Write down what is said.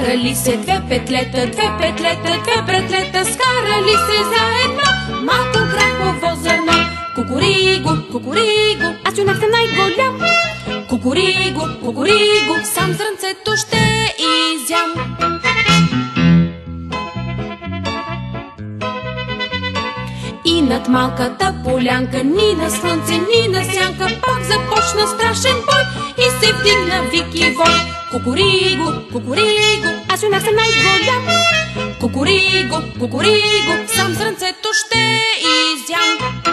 Скарали се две петлета, две братлета, скарали се заедно, малко грахово зърно. Кукуриго, кукуриго, аз юнак съм най-голям. Кукуриго, кукуриго, сам зрънцето ще изям. И над малката полянка, ни на слънце, ни на сянка, пак започна страшен бой и се вдигна вик и вой. Кукуриго, кукуриго, аз юнак съм най-голям. Кукуриго, кукуриго, сам зрънцето ще изям.